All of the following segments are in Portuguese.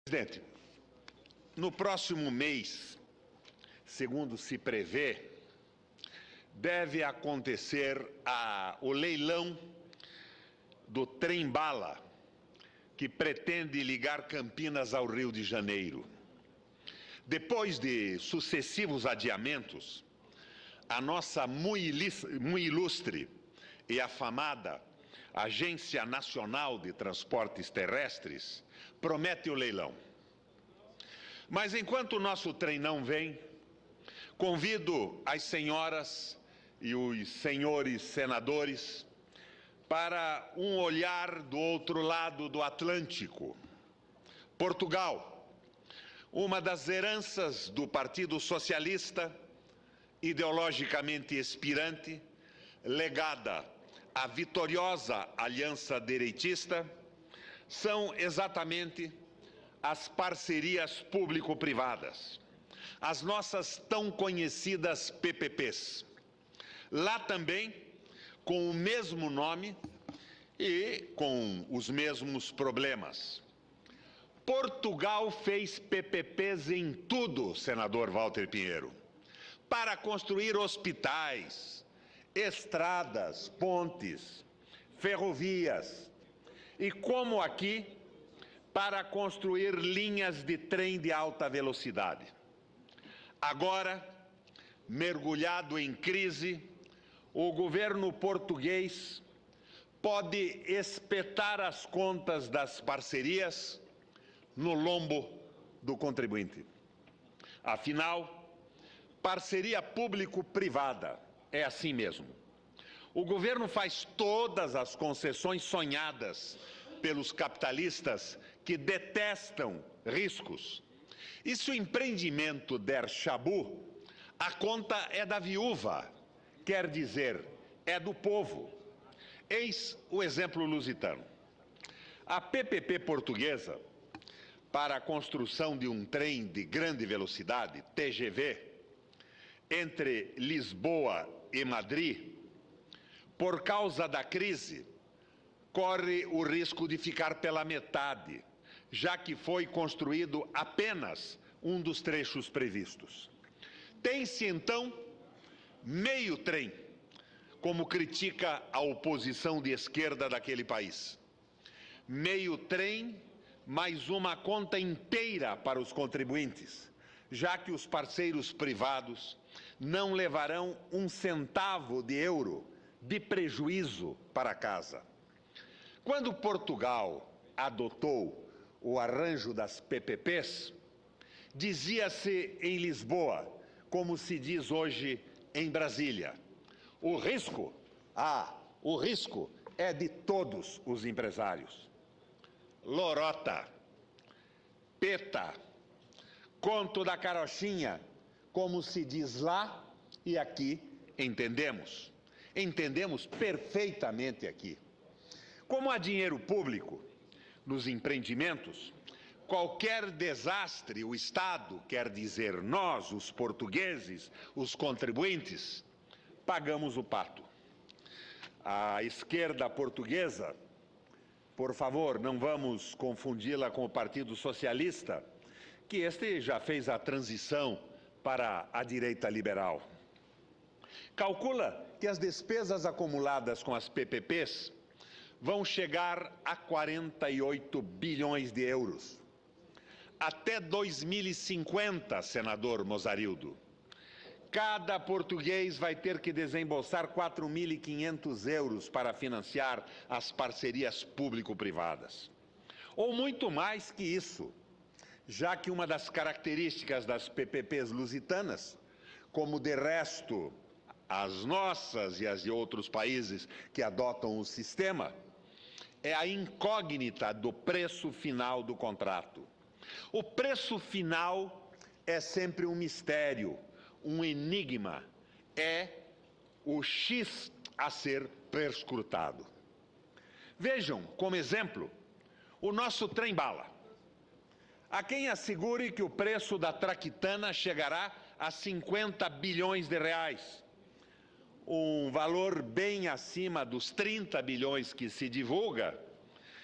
Presidente, no próximo mês, segundo se prevê, deve acontecer o leilão do trem-bala, que pretende ligar Campinas ao Rio de Janeiro. Depois de sucessivos adiamentos, a nossa muito ilustre e afamada Agência Nacional de Transportes Terrestres promete o leilão. Mas enquanto o nosso trem não vem, convido as senhoras e os senhores senadores para um olhar do outro lado do Atlântico. Portugal, uma das heranças do Partido Socialista, ideologicamente expirante, legada à vitoriosa aliança direitista, são exatamente as parcerias público-privadas, as nossas tão conhecidas PPPs. Lá também, com o mesmo nome e com os mesmos problemas. Portugal fez PPPs em tudo, senador Walter Pinheiro, para construir hospitais, estradas, pontes, ferrovias e, como aqui, para construir linhas de trem de alta velocidade. Agora, mergulhado em crise, o governo português pode espetar as contas das parcerias no lombo do contribuinte. Afinal, parceria público-privada é assim mesmo. O governo faz todas as concessões sonhadas pelos capitalistas que detestam riscos. E se o empreendimento der chabu, a conta é da viúva, quer dizer, é do povo. Eis o exemplo lusitano. A PPP portuguesa para a construção de um trem de grande velocidade, TGV, entre Lisboa e Madrid, por causa da crise, corre o risco de ficar pela metade, já que foi construído apenas um dos trechos previstos. Tem-se, então, meio trem, como critica a oposição de esquerda daquele país. Meio trem, mais uma conta inteira para os contribuintes, já que os parceiros privados não levarão um centavo de euro de prejuízo para casa. Quando Portugal adotou o arranjo das PPPs, dizia-se em Lisboa, como se diz hoje em Brasília, o risco é de todos os empresários. Lorota, peta, conto da carochinha, como se diz lá e aqui entendemos. Entendemos perfeitamente aqui. Como há dinheiro público nos empreendimentos, qualquer desastre, o Estado, quer dizer nós, os portugueses, os contribuintes, pagamos o pato. A esquerda portuguesa, por favor, não vamos confundi-la com o Partido Socialista, que este já fez a transição para a direita liberal. Calcula que as despesas acumuladas com as PPPs vão chegar a 48 bilhões de euros. Até 2050, senador Mozarildo, cada português vai ter que desembolsar 4.500 euros para financiar as parcerias público-privadas. Ou muito mais que isso, já que uma das características das PPPs lusitanas, como de resto as nossas e as de outros países que adotam o sistema, é a incógnita do preço final do contrato. O preço final é sempre um mistério, um enigma, é o X a ser perscrutado. Vejam, como exemplo, o nosso trem-bala. Há quem assegure que o preço da traquitana chegará a 50 bilhões de reais, um valor bem acima dos 30 bilhões que se divulga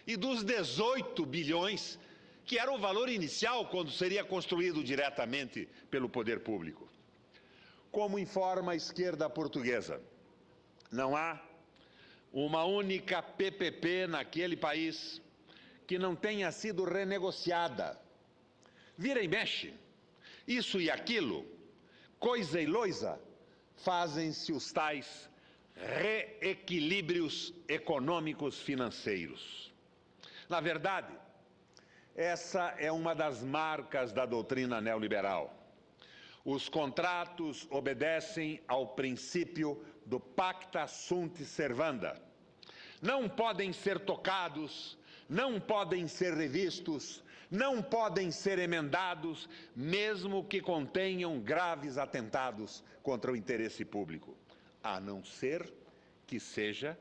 e dos 18 bilhões que era o valor inicial quando seria construído diretamente pelo poder público. Como informa a esquerda portuguesa, não há uma única PPP naquele país que não tenha sido renegociada. Vira e mexe, isso e aquilo, coisa e loisa, fazem-se os tais reequilíbrios econômicos financeiros. Na verdade, essa é uma das marcas da doutrina neoliberal. Os contratos obedecem ao princípio do pacta sunt servanda. Não podem ser tocados, não podem ser revistos, não podem ser emendados, mesmo que contenham graves atentados contra o interesse público, a não ser que seja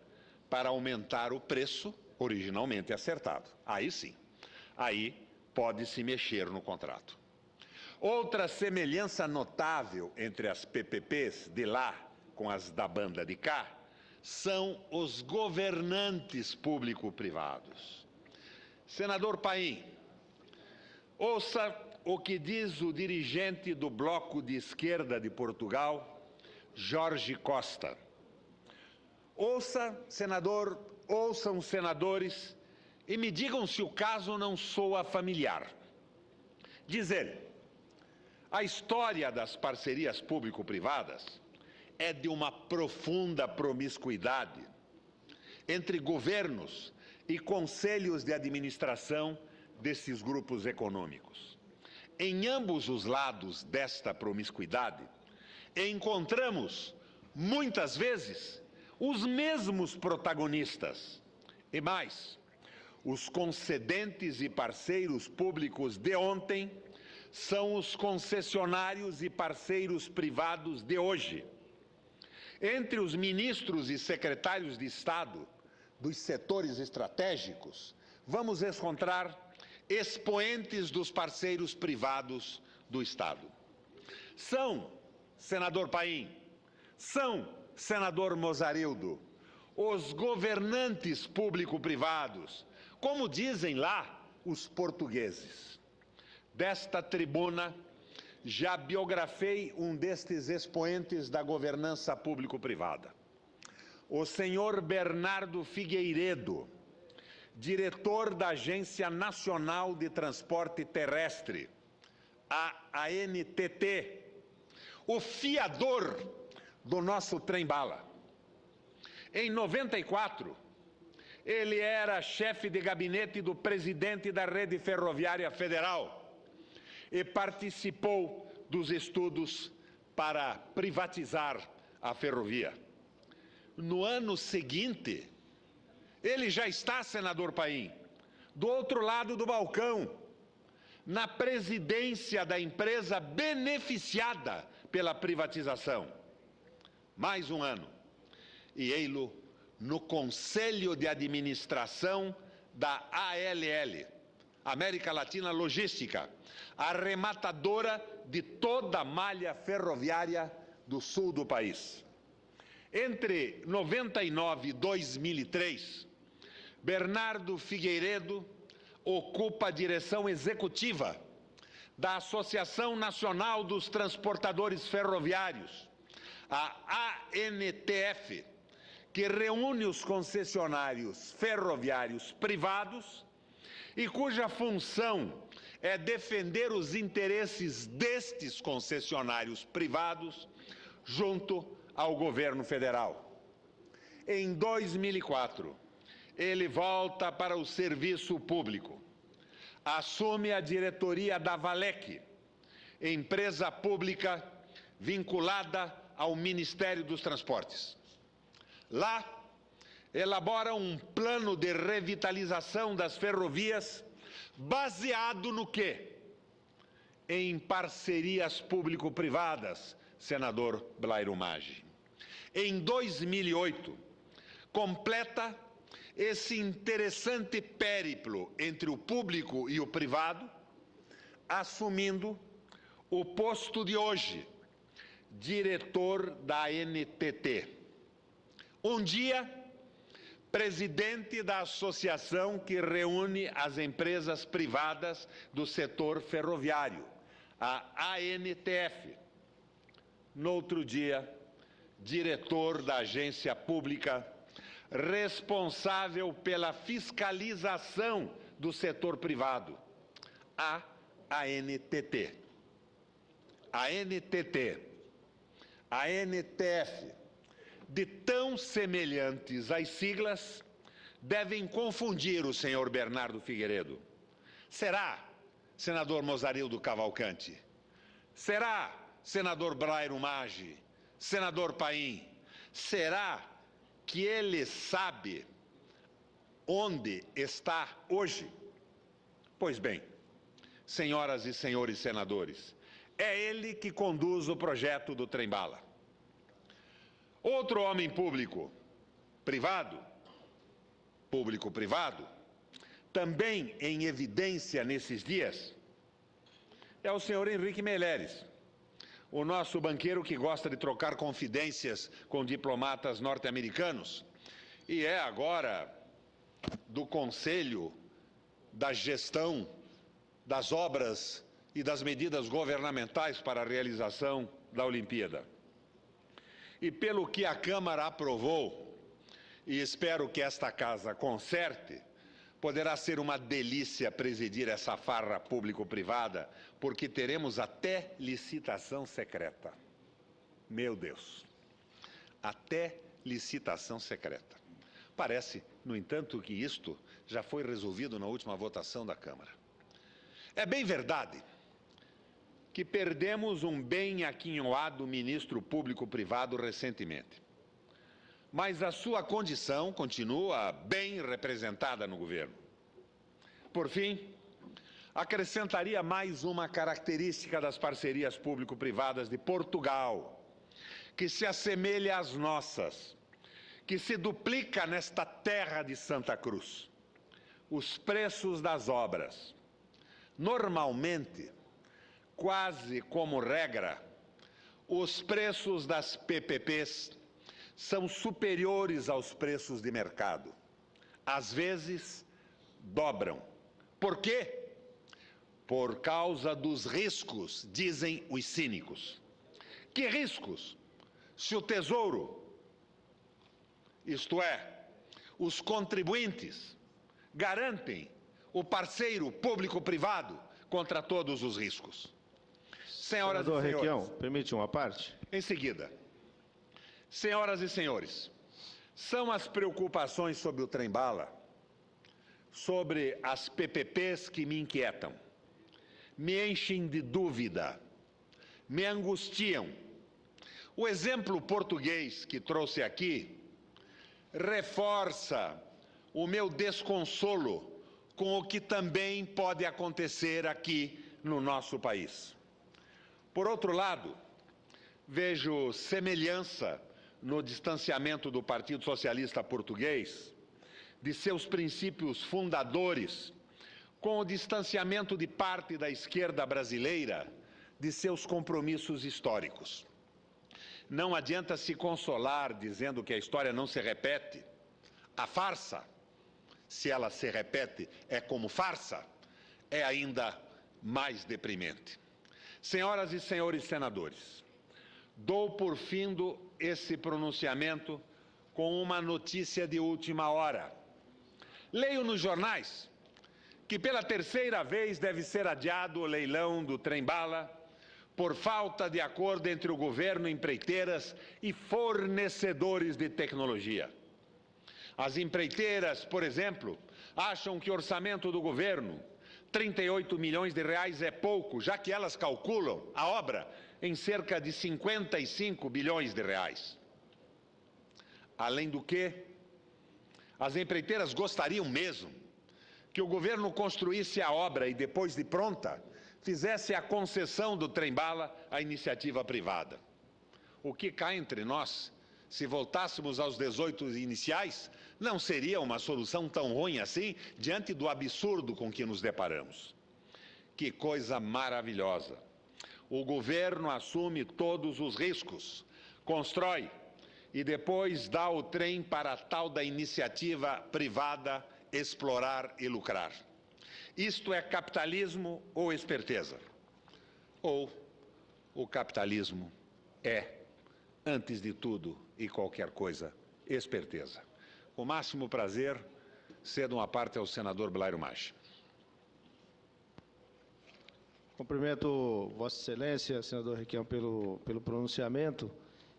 para aumentar o preço originalmente acertado. Aí sim, aí pode-se mexer no contrato. Outra semelhança notável entre as PPPs de lá com as da banda de cá são os governantes público-privados. Senador Paim, ouça o que diz o dirigente do Bloco de Esquerda de Portugal, Jorge Costa. Ouçam, senadores, e me digam se o caso não soa familiar. Diz ele, a história das parcerias público-privadas é de uma profunda promiscuidade entre governos e conselhos de administração desses grupos econômicos. Em ambos os lados desta promiscuidade, encontramos, muitas vezes, os mesmos protagonistas. E mais, os concedentes e parceiros públicos de ontem são os concessionários e parceiros privados de hoje. Entre os ministros e secretários de Estado dos setores estratégicos, vamos encontrar expoentes dos parceiros privados do Estado. São, senador Paim, são, senador Mozarildo, os governantes público-privados, como dizem lá os portugueses. Desta tribuna, já biografei um destes expoentes da governança público-privada. O senhor Bernardo Figueiredo, diretor da Agência Nacional de Transporte Terrestre, a ANTT, o fiador do nosso trem-bala. Em 94, ele era chefe de gabinete do presidente da Rede Ferroviária Federal e participou dos estudos para privatizar a ferrovia. No ano seguinte, ele já está, senador Paim, do outro lado do balcão, na presidência da empresa beneficiada pela privatização. Mais um ano. E ei-lo no Conselho de Administração da ALL, América Latina Logística, arrematadora de toda a malha ferroviária do sul do país. Entre 99 e 2003, Bernardo Figueiredo ocupa a direção executiva da Associação Nacional dos Transportadores Ferroviários, a ANTF, que reúne os concessionários ferroviários privados e cuja função é defender os interesses destes concessionários privados junto ao governo federal. Em 2004, ele volta para o serviço público, assume a diretoria da Valec, empresa pública vinculada ao Ministério dos Transportes. Lá, elabora um plano de revitalização das ferrovias baseado no quê? Em parcerias público-privadas, senador Blairo Maggi. Em 2008, completa esse interessante périplo entre o público e o privado, assumindo o posto de hoje, diretor da NTT. Um dia, presidente da associação que reúne as empresas privadas do setor ferroviário, a ANTF. No outro dia, diretor da agência pública responsável pela fiscalização do setor privado, a ANTT. A ANTT, a ANTF, de tão semelhantes as siglas, devem confundir o senhor Bernardo Figueiredo. Será, senador Mozarildo Cavalcante? Será, senador Brairo Maggi? Senador Paim? Será que ele sabe onde está hoje? Pois bem, senhoras e senhores senadores, é ele que conduz o projeto do trem-bala. Outro homem público-privado, também em evidência nesses dias, é o senhor Henrique Meirelles, o nosso banqueiro que gosta de trocar confidências com diplomatas norte-americanos e é agora do Conselho da Gestão das Obras e das Medidas Governamentais para a realização da Olimpíada. E pelo que a Câmara aprovou, e espero que esta casa conserte, poderá ser uma delícia presidir essa farra público-privada, porque teremos até licitação secreta. Meu Deus, até licitação secreta. Parece, no entanto, que isto já foi resolvido na última votação da Câmara. É bem verdade que perdemos um bem aquinhoado ministro público-privado recentemente. Mas a sua condição continua bem representada no governo. Por fim, acrescentaria mais uma característica das parcerias público-privadas de Portugal, que se assemelha às nossas, que se duplica nesta terra de Santa Cruz. Os preços das obras. Normalmente, quase como regra, os preços das PPPs são superiores aos preços de mercado. Às vezes, dobram. Por quê? Por causa dos riscos, dizem os cínicos. Que riscos? Se o Tesouro, isto é, os contribuintes, garantem o parceiro público-privado contra todos os riscos. Senhoras e senhores. Requião, permite uma parte? Em seguida. Senhoras e senhores, são as preocupações sobre o trem-bala, sobre as PPPs que me inquietam, me enchem de dúvida, me angustiam. O exemplo português que trouxe aqui reforça o meu desconsolo com o que também pode acontecer aqui no nosso país. Por outro lado, vejo semelhança no distanciamento do Partido Socialista Português, de seus princípios fundadores, com o distanciamento de parte da esquerda brasileira de seus compromissos históricos. Não adianta se consolar dizendo que a história não se repete. A farsa, se ela se repete, é como farsa, é ainda mais deprimente. Senhoras e senhores senadores, dou por findo esse pronunciamento com uma notícia de última hora. Leio nos jornais que pela terceira vez deve ser adiado o leilão do trem-bala por falta de acordo entre o governo, empreiteiras e fornecedores de tecnologia. As empreiteiras, por exemplo, acham que o orçamento do governo, 38 milhões de reais, é pouco, já que elas calculam a obra em cerca de 55 bilhões de reais. Além do que, as empreiteiras gostariam mesmo que o governo construísse a obra e, depois de pronta, fizesse a concessão do trem-bala à iniciativa privada. O que cá entre nós, se voltássemos aos 18 iniciais, não seria uma solução tão ruim assim, diante do absurdo com que nos deparamos. Que coisa maravilhosa! O governo assume todos os riscos, constrói, e depois dá o trem para a tal da iniciativa privada explorar e lucrar. Isto é capitalismo ou esperteza? Ou o capitalismo é, antes de tudo e qualquer coisa, esperteza? Com o máximo prazer, cedo uma parte ao senador Blairo Maggi. Cumprimento Vossa Excelência, senador Requião, pelo pronunciamento,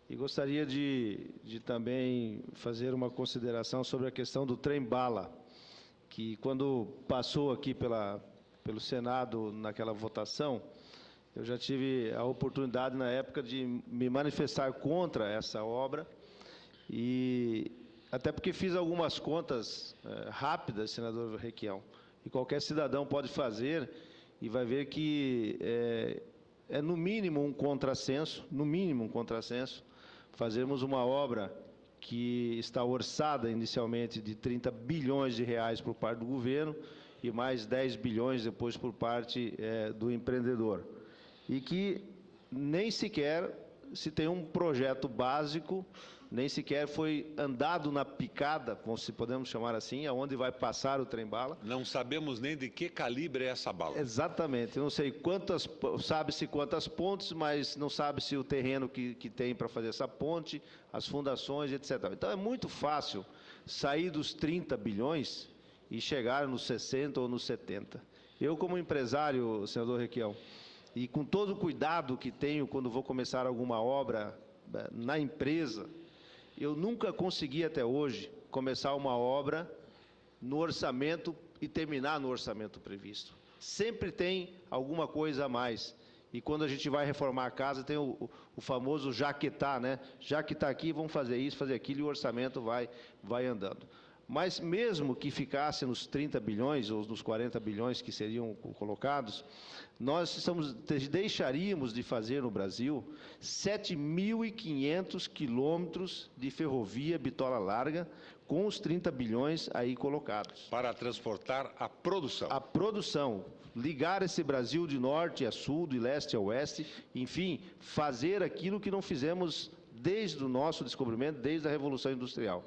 e gostaria de também fazer uma consideração sobre a questão do trem-bala, que quando passou aqui pelo Senado naquela votação, eu já tive a oportunidade na época de me manifestar contra essa obra, e até porque fiz algumas contas rápidas, senador Requião, e qualquer cidadão pode fazer e vai ver que é no mínimo um contrassenso, fazermos uma obra que está orçada inicialmente de 30 bilhões de reais por parte do governo e mais 10 bilhões depois por parte do empreendedor. E que nem sequer se tem um projeto básico, nem sequer foi andado na picada, se podemos chamar assim, aonde vai passar o trem-bala. Não sabemos nem de que calibre é essa bala. Exatamente, eu não sei sabe-se quantas pontes, mas não sabe-se o terreno que tem para fazer essa ponte, as fundações, etc. Então é muito fácil sair dos 30 bilhões e chegar nos 60 ou nos 70. Eu, como empresário, senador Requião, e com todo o cuidado que tenho quando vou começar alguma obra na empresa, eu nunca consegui até hoje começar uma obra no orçamento e terminar no orçamento previsto. Sempre tem alguma coisa a mais. E quando a gente vai reformar a casa, tem o famoso já que está, né? Já que está aqui, vamos fazer isso, fazer aquilo, e o orçamento vai andando. Mas mesmo que ficasse nos 30 bilhões ou nos 40 bilhões que seriam colocados, nós deixaríamos de fazer no Brasil 7.500 quilômetros de ferrovia bitola larga com os 30 bilhões aí colocados. Para transportar a produção. A produção. Ligar esse Brasil de norte a sul, de leste a oeste, enfim, fazer aquilo que não fizemos desde o nosso descobrimento, desde a Revolução Industrial.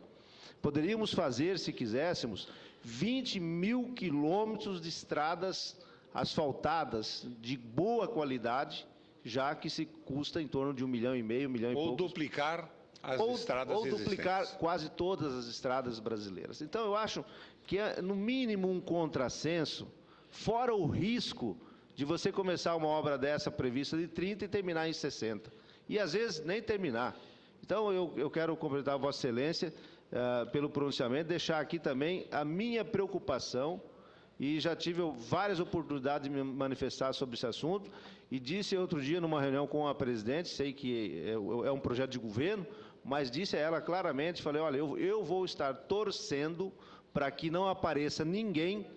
Poderíamos fazer, se quiséssemos, 20 mil quilômetros de estradas asfaltadas de boa qualidade, já que se custa em torno de 1,5 milhão, 1 milhão e poucos. Ou duplicar as estradas existentes. Ou duplicar quase todas as estradas brasileiras. Então, eu acho que é, no mínimo, um contrassenso, fora o risco de você começar uma obra dessa prevista de 30 e terminar em 60. E, às vezes, nem terminar. Então, eu quero cumprimentar a Vossa Excelência pelo pronunciamento, deixar aqui também a minha preocupação, e já tive várias oportunidades de me manifestar sobre esse assunto, e disse outro dia numa reunião com a presidente, sei que é um projeto de governo, mas disse a ela claramente, falei, olha, eu vou estar torcendo para que não apareça ninguém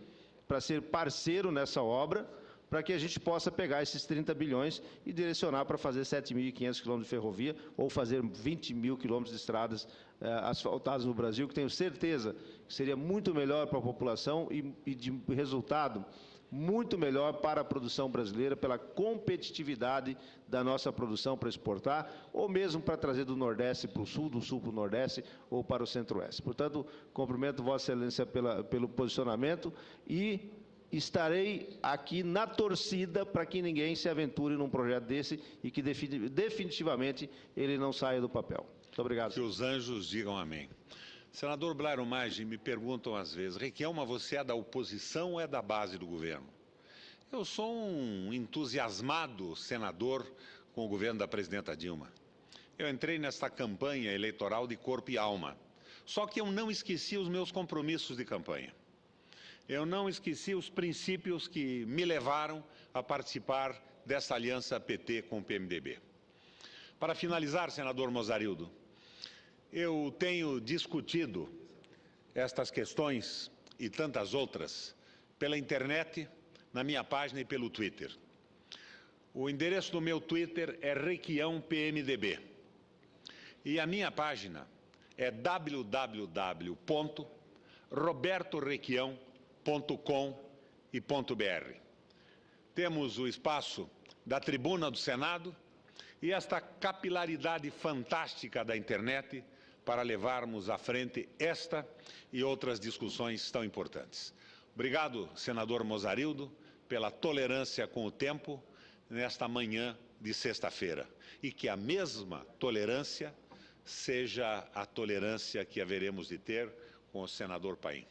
para ser parceiro nessa obra, para que a gente possa pegar esses 30 bilhões e direcionar para fazer 7.500 quilômetros de ferrovia ou fazer 20 mil quilômetros de estradas asfaltadas no Brasil, que tenho certeza que seria muito melhor para a população e de resultado muito melhor para a produção brasileira, pela competitividade da nossa produção para exportar, ou mesmo para trazer do Nordeste para o Sul, do Sul para o Nordeste ou para o Centro-Oeste. Portanto, cumprimento Vossa Excelência pelo posicionamento e estarei aqui na torcida para que ninguém se aventure num projeto desse e que definitivamente ele não saia do papel. Muito obrigado. Que os anjos digam amém. Senador Blairo Maggi, me perguntam às vezes, Requião, você é da oposição ou é da base do governo? Eu sou um entusiasmado senador com o governo da presidenta Dilma. Eu entrei nesta campanha eleitoral de corpo e alma. Só que eu não esqueci os meus compromissos de campanha. Eu não esqueci os princípios que me levaram a participar dessa aliança PT com o PMDB. Para finalizar, senador Mozarildo, eu tenho discutido estas questões e tantas outras pela internet, na minha página e pelo Twitter. O endereço do meu Twitter é Requião PMDB. E a minha página é www.robertorequião.com.br. Temos o espaço da tribuna do Senado e esta capilaridade fantástica da internet para levarmos à frente esta e outras discussões tão importantes. Obrigado, senador Mozarildo, pela tolerância com o tempo nesta manhã de sexta-feira. E que a mesma tolerância seja a tolerância que haveremos de ter com o senador Paim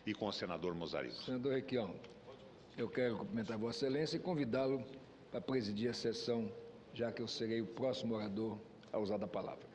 e com o senador Mozarildo. Senador Requião, eu quero cumprimentar Vossa Excelência e convidá-lo para presidir a sessão, já que eu serei o próximo orador a usar da palavra.